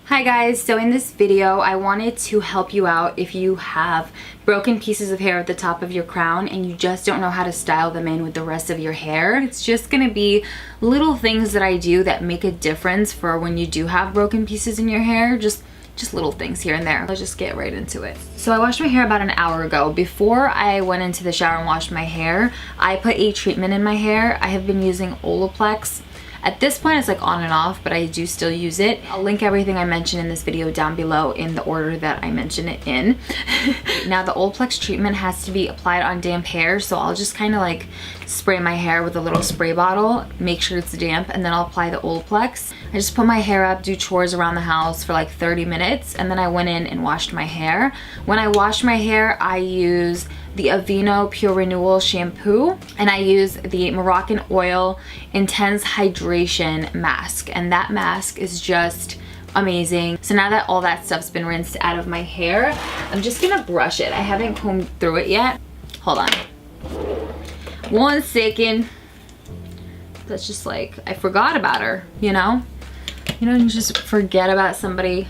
Hi guys, so in this video I wanted to help you out if you have broken pieces of hair at the top of your crown and you just don't know how to style them in with the rest of your hair. It's just gonna be little things that I do that make a difference for when you do have broken pieces in your hair. Just little things here and there. Let's just get right into it. So I washed my hair about an hour ago. Before I went into the shower and washed my hair, I put a treatment in my hair. I have been using Olaplex. At this point it's like on and off, but I do still use it. I'll link everything I mentioned in this video down below in the order that I mention it in. Now the Olaplex treatment has to be applied on damp hair, so I'll just kind of like spray my hair with a little spray bottle, make sure it's damp, and then I'll apply the Olaplex. I just put my hair up, do chores around the house for like 30 minutes, and then I went in and washed my hair. When I wash my hair, I use the Aveeno Pure Renewal shampoo, and I use the Morrocan Oil Intense Hydration mask, and that mask is just amazing. So now that all that stuff's been rinsed out of my hair, I'm just gonna brush it. I haven't combed through it yet. Hold on 1 second. That's just like, I forgot about her, you know? You know, you just forget about somebody.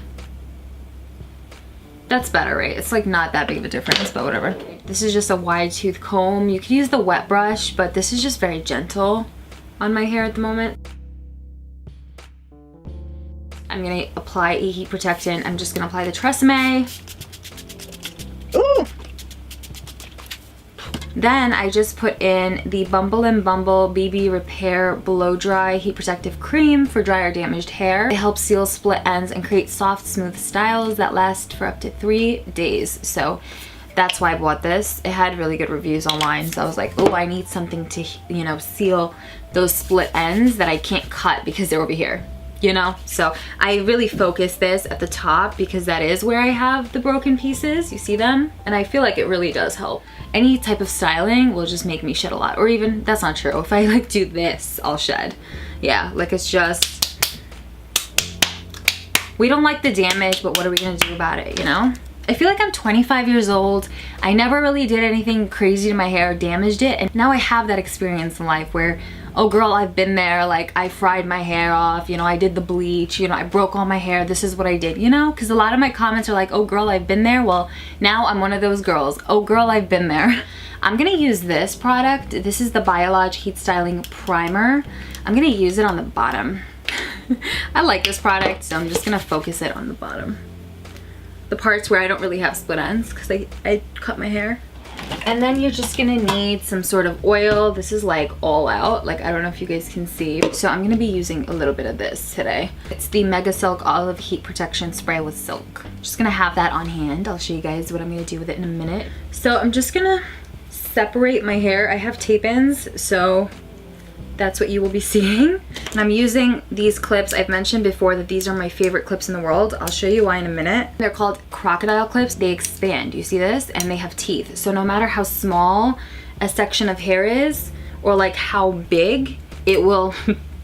That's better, right? It's like not that big of a difference, but whatever. This is just a wide tooth comb. You could use the wet brush, but this is just very gentle on my hair at the moment. I'm gonna apply a heat protectant. I'm just gonna apply the Tresemme. Ooh! Then I just put in the Bumble BB Repair Blow Dry Heat Protective Cream for dry or damaged hair. It helps seal split ends and create soft, smooth styles that last for up to 3 days. So that's why I bought this. It had really good reviews online, so I was like, oh, I need something to, you know, seal those split ends that I can't cut because they're over here, you know? So I really focus this at the top because that is where I have the broken pieces. You see them? And I feel like it really does help. Any type of styling will just make me shed a lot. Or even, that's not true. If I like do this, I'll shed. Yeah, like it's just, we don't like the damage, but what are we gonna do about it, you know? I feel like I'm 25 years old. I never really did anything crazy to my hair, damaged it, and now I have that experience in life where, oh girl, I've been there, like I fried my hair off, you know, I did the bleach, you know, I broke all my hair, this is what I did, you know? Because a lot of my comments are like, oh girl, I've been there. Well, now I'm one of those girls. Oh girl, I've been there. I'm gonna use this product. This is the Biolage Heat Styling Primer. I'm gonna use it on the bottom. I like this product, so I'm just gonna focus it on the bottom. The parts where I don't really have split ends because I cut my hair. And then you're just gonna need some sort of oil. This is like all out, like I don't know if you guys can see. So I'm gonna be using a little bit of this today. It's the Megasilk Olive Heat Protection Spray with Silk. Just gonna have that on hand. I'll show you guys what I'm gonna do with it in a minute. So I'm just gonna separate my hair. I have tape ends, so that's what you will be seeing. And I'm using these clips. I've mentioned before that these are my favorite clips in the world. I'll show you why in a minute. They're called crocodile clips. They expand, you see this? And they have teeth. So no matter how small a section of hair is, or like how big, it will,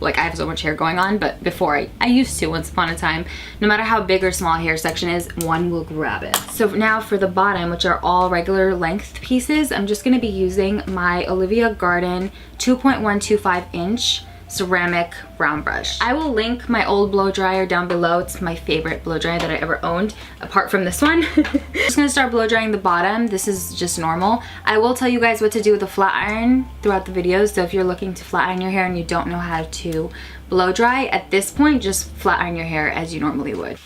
like I have so much hair going on, but before I used to once upon a time, no matter how big or small a hair section is, one will grab it. So now for the bottom, which are all regular length pieces, I'm just gonna be using my Olivia Garden 2.125 inch ceramic brown brush. I will link my old blow dryer down below. It's my favorite blow dryer that I ever owned, apart from this one. I'm just gonna start blow drying the bottom. This is just normal. I will tell you guys what to do with the flat iron throughout the videos, so if you're looking to flat iron your hair and you don't know how to blow dry, at this point, just flat iron your hair as you normally would.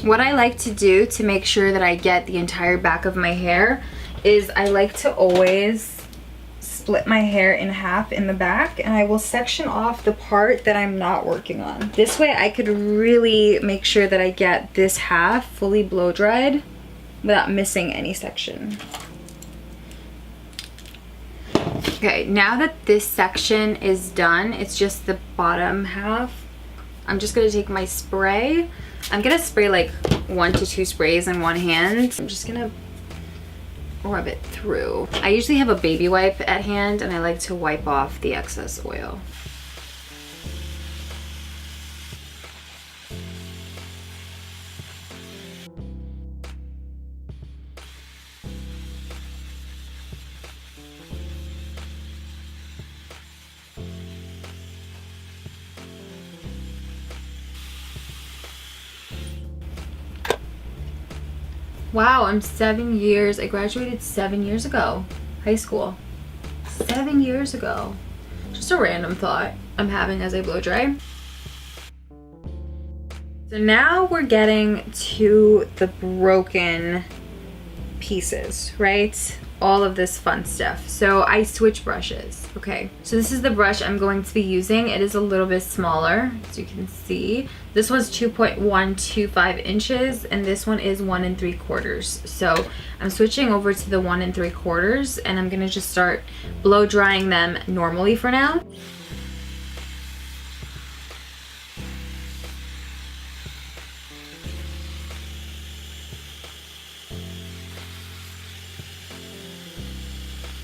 What I like to do to make sure that I get the entire back of my hair is I like to always split my hair in half in the back, and I will section off the part that I'm not working on. This way I could really make sure that I get this half fully blow dried without missing any section. Okay, now that this section is done, it's just the bottom half. I'm just gonna take my spray. I'm gonna spray like 1 to 2 sprays in one hand. I'm just gonna rub it through. I usually have a baby wipe at hand, and I like to wipe off the excess oil. Wow, I'm 7 years. I graduated 7 years ago. High school. 7 years ago. Just a random thought I'm having as I blow dry. So now we're getting to the broken pieces, right? All of this fun stuff. So I switch brushes. Okay, so this is the brush I'm going to be using. It is a little bit smaller, as you can see. This one's 2.125 inches and this one is 1 3/4. So I'm switching over to the 1 3/4 and I'm gonna just start blow drying them normally for now.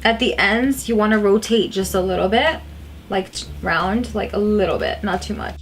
At the ends, you want to rotate just a little bit, like round, like a little bit, not too much.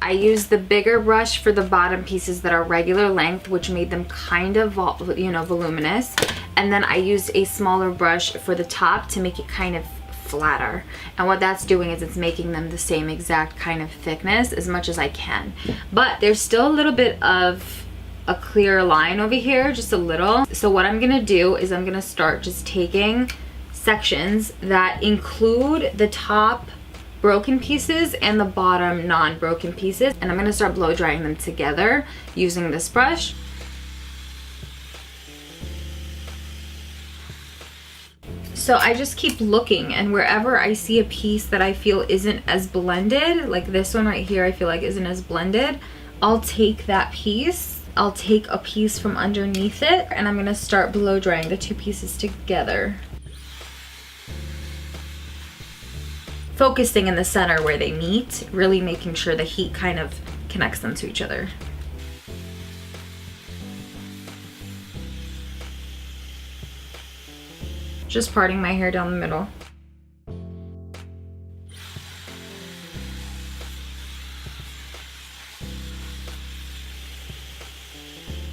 I used the bigger brush for the bottom pieces that are regular length, which made them kind of, you know, voluminous. And then I used a smaller brush for the top to make it kind of flatter. And what that's doing is it's making them the same exact kind of thickness as much as I can. But there's still a little bit of a clear line over here, just a little. So what I'm gonna do is I'm gonna start just taking sections that include the top broken pieces and the bottom non-broken pieces, and I'm gonna start blow drying them together using this brush. So I just keep looking, and wherever I see a piece that I feel isn't as blended, like this one right here I feel like isn't as blended, I'll take that piece, I'll take a piece from underneath it, and I'm gonna start blow drying the two pieces together. Focusing in the center where they meet, really making sure the heat kind of connects them to each other. Just parting my hair down the middle.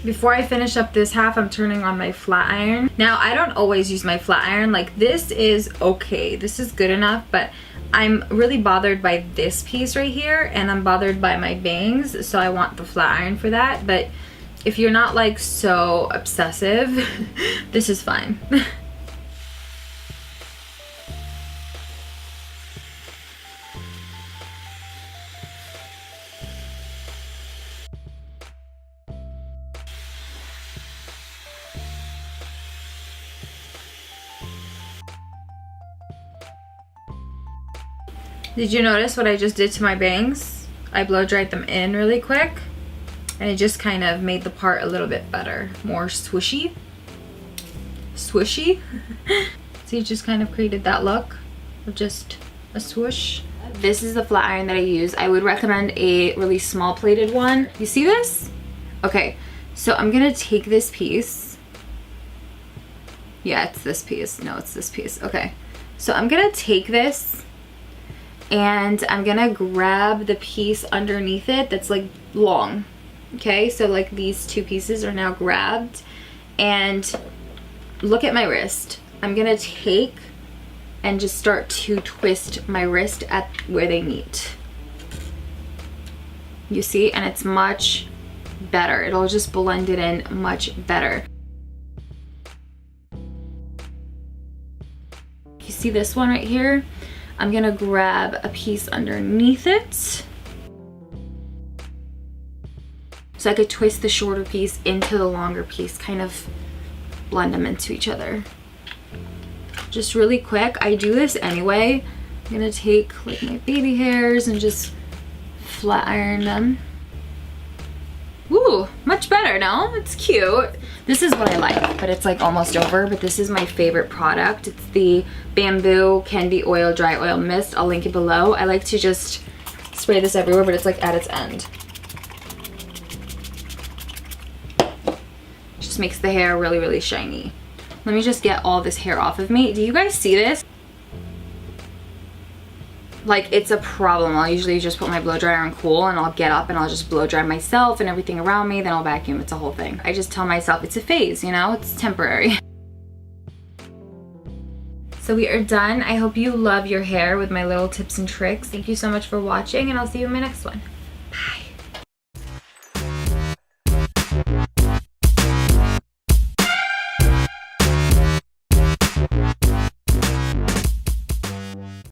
Before I finish up this half, I'm turning on my flat iron. Now, I don't always use my flat iron. Like, this is okay. This is good enough, but I'm really bothered by this piece right here, and I'm bothered by my bangs, so I want the flat iron for that. But if you're not like so obsessive, this is fine. Did you notice what I just did to my bangs? I blow dried them in really quick, and it just kind of made the part a little bit better, more swishy. Swishy. So you just kind of created that look of just a swoosh. This is the flat iron that I use. I would recommend a really small plated one. You see this? Okay, so I'm gonna take this piece. Yeah, it's this piece. No, it's this piece. Okay, so I'm gonna take this and I'm gonna grab the piece underneath it that's like long. Okay, so like these two pieces are now grabbed, and look at my wrist. I'm gonna take and just start to twist my wrist at where they meet. You see, and it's much better. It'll just blend it in much better. You see this one right here? I'm gonna grab a piece underneath it so I could twist the shorter piece into the longer piece, kind of blend them into each other. Just really quick. I do this anyway. I'm gonna take like my baby hairs and just flat iron them. Ooh, much better, no? It's cute. This is what I like, but it's like almost over, but this is my favorite product. It's the Bamboo Candy Oil Dry Oil Mist. I'll link it below. I like to just spray this everywhere, but it's like at its end. Just makes the hair really, really shiny. Let me just get all this hair off of me. Do you guys see this? like it's a problem. I'll usually just put my blow dryer on cool and I'll get up and I'll just blow dry myself and everything around me, then I'll vacuum. It's a whole thing. I just tell myself it's a phase, you know, it's temporary. So we are done. I hope you love your hair with my little tips and tricks. Thank you so much for watching, and I'll see you in my next one.